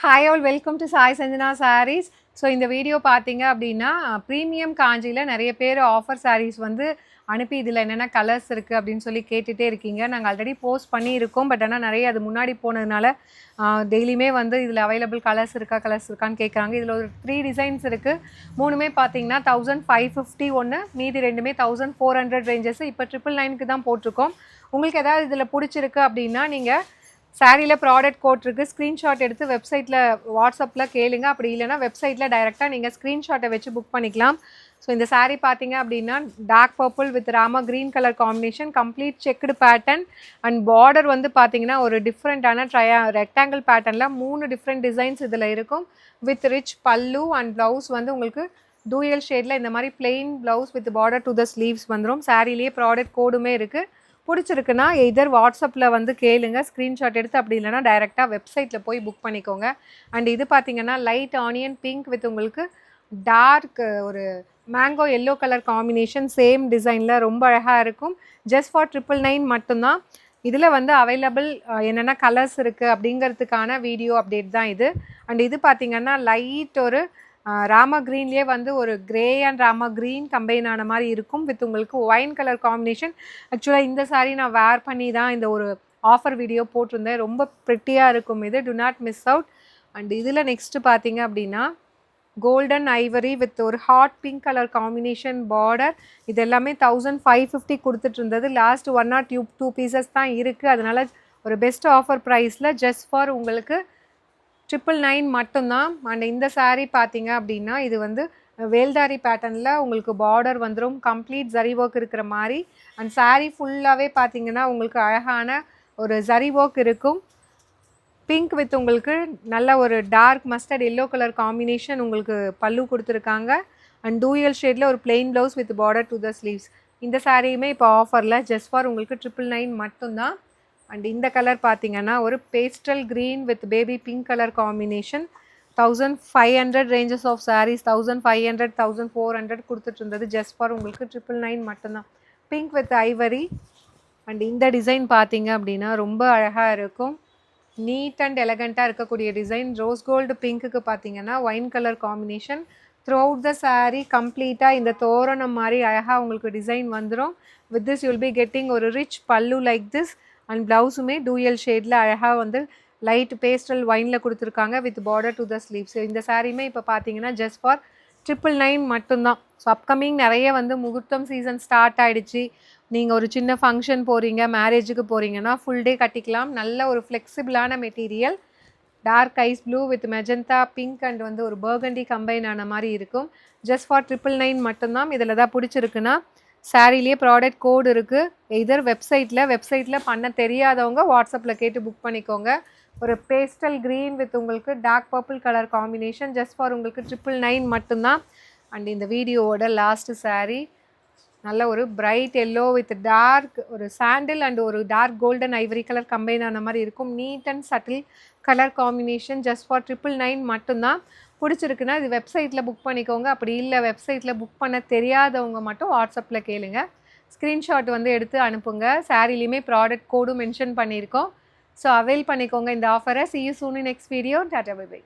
Hi all, welcome to Sai Sanjana Sarees. So இந்த video பார்த்தீங்க அப்படின்னா ப்ரீமியம் காஞ்சியில் நிறைய பேர் ஆஃபர் சாரீஸ் வந்து அனுப்பி இதில் என்னென்ன கலர்ஸ் இருக்குது அப்படின்னு சொல்லி கேட்டுகிட்டே இருக்கீங்க. நாங்கள் ஆல்ரெடி போஸ்ட் பண்ணியிருக்கோம். பட் ஆனால் நிறைய அது முன்னாடி போனதுனால டெய்லியுமே வந்து இதில் அவைலபிள் கலர்ஸ் இருக்கான்னு கேட்குறாங்க. இதில் ஒரு 3 டிசைன்ஸ் இருக்குது. 3மே பார்த்தீங்கன்னா 1550 ஒன்று, மீதி 2மே 1400 ரேஞ்சஸ். இப்போ 999க்கு தான் போட்டிருக்கோம். உங்களுக்கு ஏதாவது இதில் பிடிச்சிருக்கு அப்படின்னா நீங்கள் சாரியில் ப்ராடக்ட் கோட் இருக்குது, ஸ்க்ரீன்ஷாட் எடுத்து வெப்சைட்டில் வாட்ஸ்அப்பில் கேளுங்க. அப்படி இல்லைனா வெப்சைட்டில் டைரெக்டாக நீங்கள் ஸ்க்ரீன்ஷாட்டை வச்சு புக் பண்ணிக்கலாம். ஸோ இந்த சாரீ பார்த்தீங்க அப்படின்னா டார்க் பர்பிள் வித் ராமா green colour combination, complete checked pattern and border வந்து பார்த்தீங்கன்னா ஒரு டிஃப்ரெண்ட்டான ரெக்டாங்கிள் பேட்டர்னில் 3 டிஃப்ரெண்ட் டிசைன்ஸ் இதில் இருக்கும். வித் ரிச் பல்லு அண்ட் ப்ளவுஸ் வந்து உங்களுக்கு டூயல் ஷேடில் இந்த மாதிரி plain blouse with border to the sleeves வந்துடும். சாரிலேயே ப்ராடக்ட் கோடுமே இருக்குது. பிடிச்சிருக்குன்னா எதர் வாட்ஸ்அப்பில் வந்து கேளுங்க, ஸ்க்ரீன்ஷாட் எடுத்து. அப்படி இல்லைனா டைரெக்டாக வெப்சைட்டில் போய் புக் பண்ணிக்கோங்க. அண்ட் இது பார்த்தீங்கன்னா லைட் ஆனியன் பிங்க் வித் உங்களுக்கு டார்க் ஒரு mango yellow colour combination, same டிசைனில் ரொம்ப அழகாக இருக்கும். ஜஸ்ட் ஃபார் 999 மட்டும்தான். இதில் வந்து அவைலபிள் என்னென்ன கலர்ஸ் இருக்குது அப்படிங்கிறதுக்கான வீடியோ அப்டேட் தான் இது. அண்ட் இது பார்த்திங்கன்னா லைட் ஒரு ராமா க்ரீன்லேயே வந்து ஒரு grey and Rama green combine ஆன மாதிரி இருக்கும் வித் உங்களுக்கு ஒயின் கலர் காம்பினேஷன். ஆக்சுவலாக இந்த சாரீ நான் வேர் பண்ணி தான் இந்த ஒரு ஆஃபர் வீடியோ போட்டிருந்தேன். ரொம்ப ப்ரிட்டியாக இருக்கும் இது, to not miss out. And இதில் நெக்ஸ்ட்டு பார்த்தீங்க அப்படின்னா கோல்டன் ஐவரி வித் ஒரு hot pink colour combination border. இது எல்லாமே 1550 கொடுத்துட்டு இருந்தது. லாஸ்ட் 1 or 2 பீசஸ் தான் இருக்குது. அதனால் ஒரு பெஸ்ட் ஆஃபர் ப்ரைஸில் ஜஸ்ட் ஃபார் உங்களுக்கு 999 மட்டும்தான். அண்ட் இந்த சாரீ பார்த்தீங்க அப்படின்னா இது வந்து வேல்தாரி பேட்டர்னில் உங்களுக்கு பார்டர் வந்துடும், கம்ப்ளீட் ஜரி ஒர்க் இருக்கிற மாதிரி. அண்ட் சாரீ ஃபுல்லாகவே பார்த்தீங்கன்னா உங்களுக்கு அழகான ஒரு ஜரி ஒர்க் இருக்கும். பிங்க் வித் உங்களுக்கு நல்ல ஒரு dark mustard yellow colour combination உங்களுக்கு பல்லு கொடுத்துருக்காங்க. அண்ட் டூயல் ஷேடில் ஒரு plain blouse with border to the sleeves. இந்த சாரியுமே இப்போ ஆஃபரில் ஜஸ்ட் ஃபார் உங்களுக்கு 999 மட்டும்தான். அண்ட் இந்த கலர் பார்த்தீங்கன்னா ஒரு pastel green with baby pink colour combination. 1500 ranges of saris 1500 1400 கொடுத்துட்டு இருந்தது. ஜஸ்ட் ஃபார் உங்களுக்கு 999 மட்டும்தான். Pink with ivory. அண்ட் இந்த டிசைன் பார்த்தீங்க அப்படின்னா ரொம்ப அழகாக இருக்கும். நீட் அண்ட் எலகண்ட்டாக இருக்கக்கூடிய டிசைன். ரோஸ் கோல்டு பிங்க்குக்கு பார்த்தீங்கன்னா wine colour combination. Through out the sari கம்ப்ளீட்டாக இந்த தோரணம் மாதிரி அழகாக உங்களுக்கு டிசைன் வந்துடும். With this you'll be getting ஒரு ரிச் பல்லு லைக் திஸ். அண்ட் ப்ளவுஸுமே டூயல் ஷேடில் அழகாக வந்து லைட் பேஸ்டல் ஒயினில் கொடுத்துருக்காங்க with border to the sleeves. இந்த சாரீமே இப்போ பார்த்தீங்கன்னா ஜஸ்ட் ஃபார் 999 மட்டும்தான். ஸோ அப்கமிங் நிறைய வந்து முகூர்த்தம் சீசன் ஸ்டார்ட் ஆகிடுச்சு. நீங்கள் ஒரு சின்ன ஃபங்க்ஷன் போகிறீங்க, மேரேஜுக்கு போகிறீங்கன்னா ஃபுல் டே கட்டிக்கலாம். நல்ல ஒரு ஃப்ளெக்சிபிளான material. Dark ice blue with magenta pink and வந்து ஒரு பர்கண்டி கம்பைன் ஆன மாதிரி இருக்கும். ஜஸ்ட் ஃபார் 999 மட்டும்தான். இதில் தான் பிடிச்சிருக்குன்னா சாரிலேயே ப்ராடக்ட் கோடு இருக்குது. எதர் வெப்சைட்டில் பண்ண தெரியாதவங்க வாட்ஸ்அப்பில் கேட்டு புக் பண்ணிக்கோங்க. ஒரு பேஸ்டல் க்ரீன் வித் உங்களுக்கு dark purple colour combination just for உங்களுக்கு 999 மட்டும்தான். அண்ட் இந்த வீடியோவோட லாஸ்ட்டு சாரீ நல்ல ஒரு பிரைட் எல்லோ வித் டார்க் ஒரு சாண்டில் அண்ட் ஒரு dark golden ivory colour combine ஆன மாதிரி இருக்கும். Neat and subtle colour combination just for 999 மட்டும்தான். பிடிச்சிருக்குன்னா இது வெப்சைட்டில் புக் பண்ணிக்கோங்க. அப்படி இல்லை வெப்சைட்டில் புக் பண்ண தெரியாதவங்க மட்டும் வாட்ஸ்அப்பில் கேளுங்க, ஸ்க்ரீன்ஷாட் வந்து எடுத்து அனுப்புங்க. சாரிலையுமே ப்ராடக்ட் கோடும் மென்ஷன் பண்ணியிருக்கோம். ஸோ அவைல் பண்ணிக்கோங்க இந்த ஆஃபரை. See you soon in next video. Tata, bye bye.